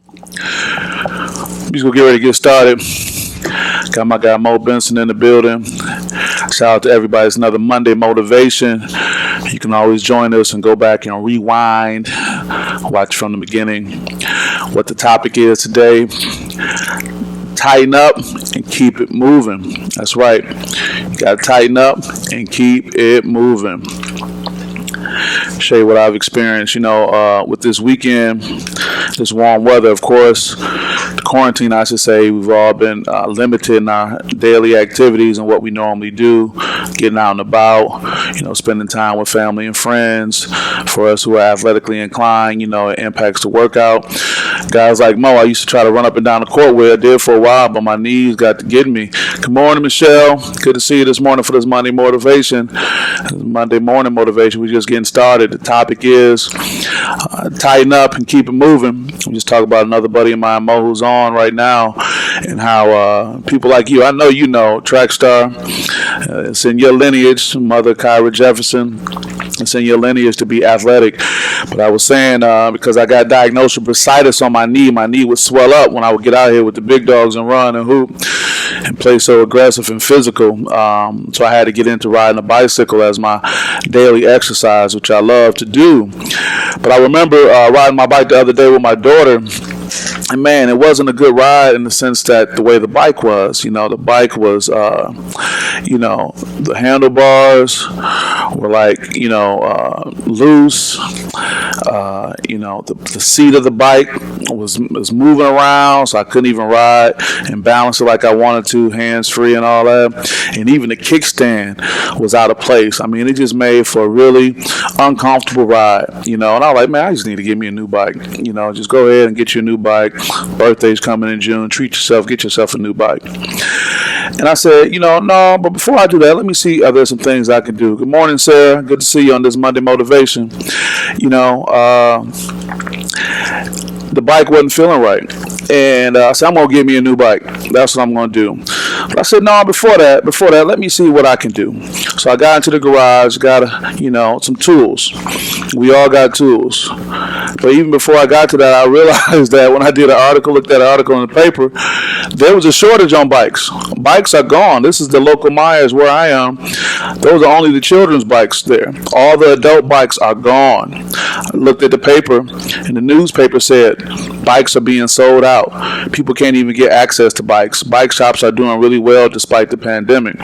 I'm just gonna get ready to get started. Got my guy Mo Benson in the building. Shout out to everybody. It's another Monday motivation. You can always join us and go back and rewind, watch from the beginning. What the topic is today: tighten up and keep it moving. That's right. You gotta tighten up and keep it moving. Show you what I've experienced, with this weekend, this warm weather, of course, the quarantine, I should say. We've all been limited in our daily activities and what we normally do, getting out and about, spending time with family and friends. For us who are athletically inclined, it impacts the workout. Guys like Mo, I used to try to run up and down the court where I did for a while, but my knees got to get me. Good morning, Michelle. Good to see you this morning for this Monday motivation. Monday morning motivation. We're just getting started. The topic is tighten up and keep it moving. We just talk about another buddy of mine, Mo, who's on right now, and how people like you, I know you know, track star, it's in your lineage, Mother Kyra Jefferson, it's in your lineage to be athletic. But I was saying, because I got diagnosed with bursitis on my knee would swell up when I would get out here with the big dogs and run and hoop and play so aggressive and physical. So I had to get into riding a bicycle as my daily exercise, which I love to do. But I remember riding my bike the other day with my daughter. And man, it wasn't a good ride in the sense that the way the bike was, the bike was, the handlebars were like, loose. The seat of the bike was moving around, so I couldn't even ride and balance it like I wanted to, hands free and all that. And even the kickstand was out of place. I mean, it just made for a really uncomfortable ride, And I was like, man, I just need to get me a new bike. Just go ahead and get you a new bike. Birthday's coming in June. Treat yourself. Get yourself a new bike. And I said, no, but before I do that, let me see, are there some things I can do? Good morning, Sarah. Good to see you on this Monday motivation. The bike wasn't feeling right. And I said, I'm going to get me a new bike. That's what I'm going to do. But I said, no, before that, let me see what I can do. So I got into the garage, got, some tools. We all got tools. But even before I got to that, I realized that when I did looked at an article in the paper, there was a shortage on bikes. Bikes are gone. This is the local Myers where I am. Those are only the children's bikes there. All the adult bikes are gone. I looked at the paper, and the newspaper said bikes are being sold out. People can't even get access to bikes. Bike shops are doing really well despite the pandemic.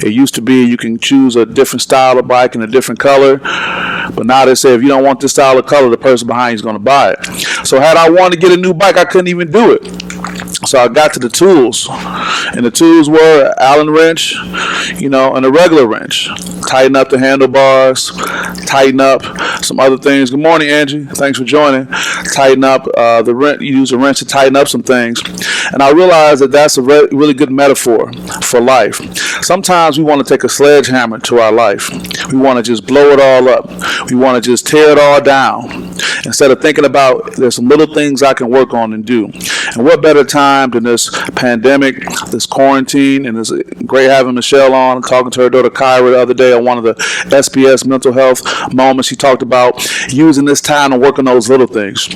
It used to be you can choose a different style of bike and a different color, but now they say if you don't want this style of color, the person behind you is going to buy it. So had I wanted to get a new bike, I couldn't even do it. So I got to the tools, and the tools were Allen wrench, and a regular wrench. Tighten up the handlebars, tighten up some other things. Good morning, Angie. Thanks for joining. Tighten up the wrench. You use a wrench to tighten up some things. And I realized that that's a really good metaphor for life. Sometimes we want to take a sledgehammer to our life. We want to just blow it all up. We want to just tear it all down. Instead of thinking about there's some little things I can work on and do. And what better time than this pandemic, this quarantine, and it's great having Michelle on, talking to her daughter Kyra the other day on one of the SPS mental health moments. She talked about using this time to work on those little things.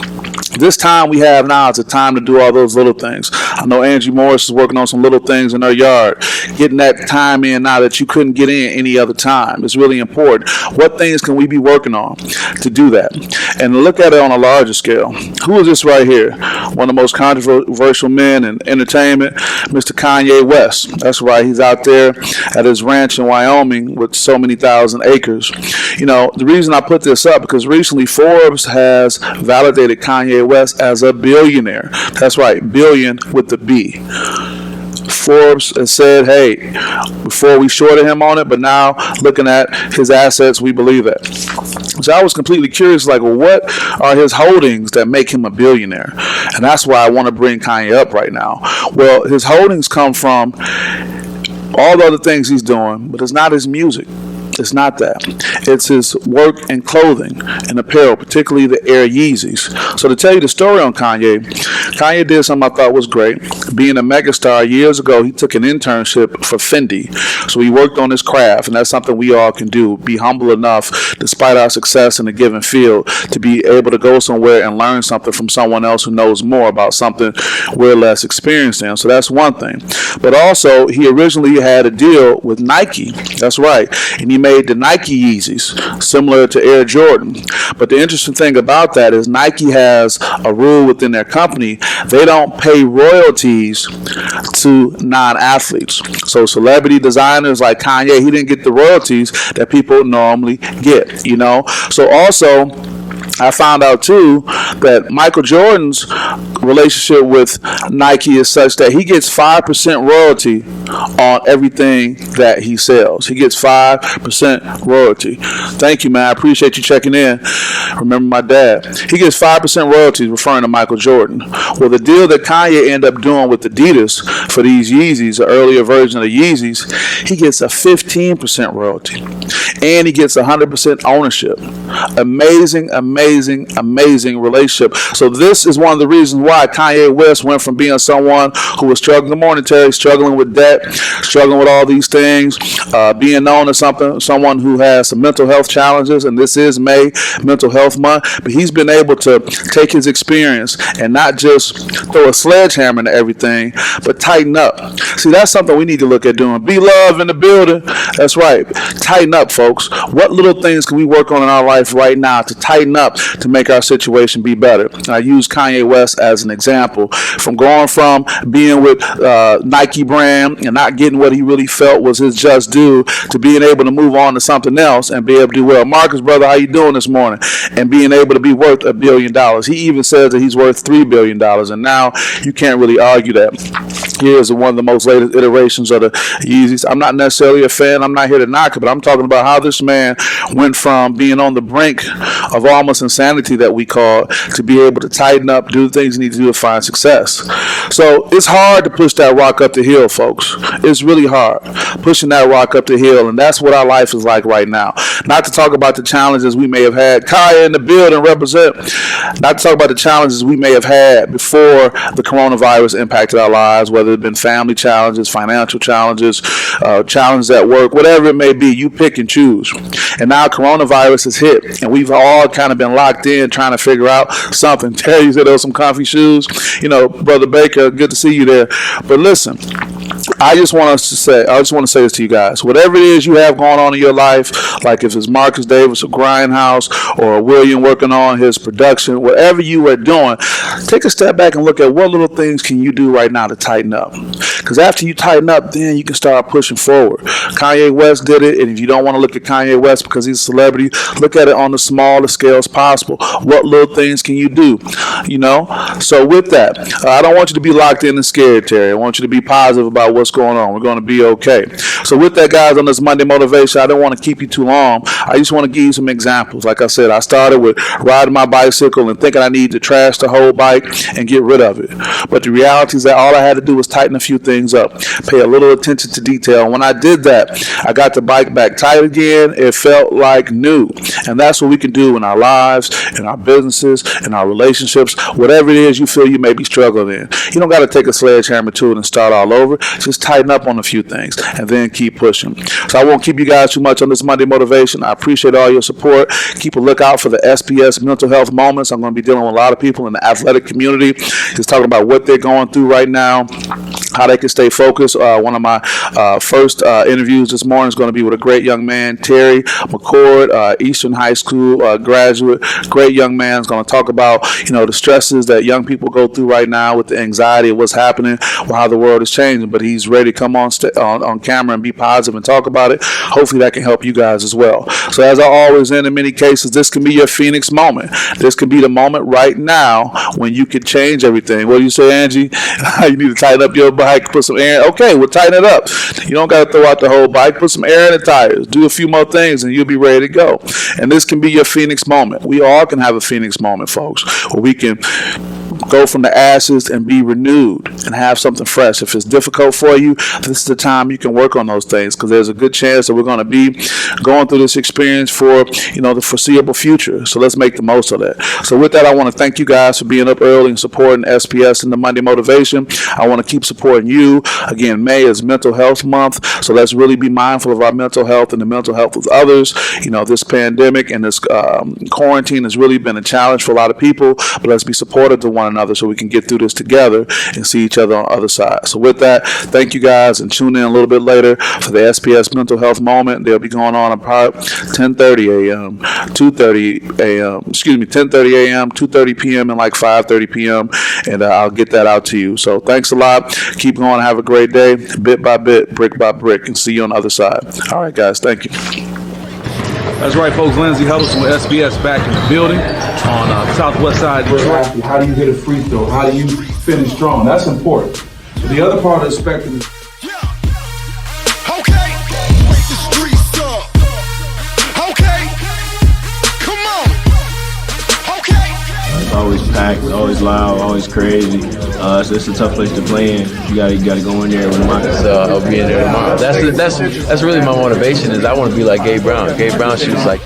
This time we have now is a time to do all those little things. I know Angie Morris is working on some little things in her yard. Getting that time in now that you couldn't get in any other time is really important. What things can we be working on to do that? And look at it on a larger scale. Who is this right here? One of the most controversial men in entertainment, Mr. Kanye West. That's right. He's out there at his ranch in Wyoming with so many thousand acres. The reason I put this up because recently Forbes has validated Kanye West as a billionaire. That's right, billion with the B. Forbes has said, hey, before we shorted him on it, but now looking at his assets, we believe that. So I was completely curious, what are his holdings that make him a billionaire? And that's why I want to bring Kanye up right now. Well, his holdings come from all the other things he's doing, but it's not his music. It's not that. It's his work and clothing and apparel, particularly the Air Yeezys. So to tell you the story on Kanye, Kanye did something I thought was great. Being a megastar years ago, he took an internship for Fendi. So he worked on his craft, and that's something we all can do. Be humble enough, despite our success in a given field, to be able to go somewhere and learn something from someone else who knows more about something we're less experienced in. So that's one thing. But also, he originally had a deal with Nike. That's right. And he made the Nike Yeezys, similar to Air Jordan. But the interesting thing about that is Nike has a rule within their company. They don't pay royalties to non-athletes. So celebrity designers like Kanye, he didn't get the royalties that people normally get, you know. So also, I found out too that Michael Jordan's relationship with Nike is such that he gets 5% royalty on everything that he sells. He gets 5% royalty. Thank you, man. I appreciate you checking in. Remember my dad. He gets 5% royalties, referring to Michael Jordan. Well, the deal that Kanye ended up doing with Adidas for these Yeezys, the earlier version of the Yeezys, he gets a 15% royalty. And he gets 100% ownership. Amazing relationship. So this is one of the reasons why Kanye West went from being someone who was struggling monetary, struggling with debt, struggling with all these things, being known as someone who has some mental health challenges, and this is May, Mental Health Month, but he's been able to take his experience and not just throw a sledgehammer into everything, but tighten up. See, that's something we need to look at doing. Be love in the building. That's right. Tighten up, folks. What little things can we work on in our life right now to tighten up to make our situation be better? And I use Kanye West as an example. From going from being with Nike brand and not getting what he really felt was his just due, to being able to move on to something else and be able to do well. Marcus, brother, how you doing this morning? And being able to be worth $1 billion. He even says that he's worth $3 billion, and now you can't really argue that. Here's one of the most latest iterations of the Yeezys. I'm not necessarily a fan. I'm not here to knock it, but I'm talking about how this man went from being on the brink of almost insanity that we call to be able to tighten up, do the things you need to do to find success. So it's hard to push that rock up the hill, folks. It's really hard pushing that rock up the hill, and that's what our life is like right now. Not to talk about the challenges we may have had. Kaya in the building represent. Not to talk about the challenges we may have had before the coronavirus impacted our lives, whether it's been family challenges, financial challenges, challenges at work, whatever it may be. You pick and choose. And now coronavirus has hit, and we've all kind of been locked in trying to figure out something. Terry said those some comfy shoes. You know, Brother Baker, good to see you there. But listen, I just want to say this to you guys. Whatever it is you have going on in your life, like if it's Marcus Davis or Grindhouse or William working on his production, whatever you are doing, take a step back and look at what little things can you do right now to tighten up. Because after you tighten up, then you can start pushing forward. Kanye West did it, and if you don't want to look at Kanye West because he's a celebrity, look at it on the smallest scales possible. What little things can you do? You know? So with that, I don't want you to be locked in and scared, Terry. I want you to be positive about what's going on. We're going to be okay. So with that, guys, on this Monday Motivation, I don't want to keep you too long. I just want to give you some examples. Like I said, I started with riding my bicycle and thinking I need to trash the whole bike and get rid of it. But the reality is that all I had to do was tighten a few things up, pay a little attention to detail. And when I did that, I got the bike back tight again. It felt like new. And that's what we can do in our lives, in our businesses, in our relationships, whatever it is you feel you may be struggling in. You don't got to take a sledgehammer to it and start all over. Just tighten up on a few things and then keep pushing. So I won't keep you guys too much on this Monday Motivation. I appreciate all your support. Keep a lookout for the SPS Mental Health Moments. I'm going to be dealing with a lot of people in the athletic community, just talking about what they're going through right now, how they can stay focused. One of my first interviews this morning is going to be with a great young man, Terry McCord, Eastern High School graduate. Great young man is going to talk about, the stresses that young people go through right now with the anxiety of what's happening, how the world is changing. But he's ready to come on camera and be positive and talk about it. Hopefully that can help you guys as well. So as I always end in many cases, this can be your Phoenix moment. This can be the moment right now when you can change everything. What do you say, Angie? You need to tighten up your bike, put some air. Okay, we'll tighten it up. You don't got to throw out the whole bike. Put some air in the tires. Do a few more things and you'll be ready to go. And this can be your Phoenix moment. We all can have a Phoenix moment, folks, where we can go from the ashes and be renewed and have something fresh. If it's difficult for you, this is the time you can work on those things, because there's a good chance that we're going to be going through this experience for, the foreseeable future. So let's make the most of that. So with that, I want to thank you guys for being up early and supporting SPS and the Monday Motivation. I want to keep supporting you. Again, May is Mental Health Month, so let's really be mindful of our mental health and the mental health of others. This pandemic and this quarantine has really been a challenge for a lot of people, but let's be supportive to one another so we can get through this together and see each other on the other side. So with that, thank you guys, and tune in a little bit later for the SPS Mental Health Moment. They'll be going on about 10:30 a.m., 2:30 a.m., 10:30 a.m., 2:30 p.m., and like 5:30 p.m., and I'll get that out to you. So thanks a lot. Keep going. Have a great day. Bit by bit, brick by brick, and see you on the other side. All right, guys. Thank you. That's right, folks. Lindsey Huddleston with SPS back in the building on southwest side of Detroit. How do you hit a free throw? How do you finish strong? That's important. So the other part of the spectrum is always packed, always loud, always crazy. So it's a tough place to play in. You gotta go in there with a mind. So I'll be in there tomorrow. That's really my motivation. Is I want to be like Gabe Brown. Gabe Brown shoots like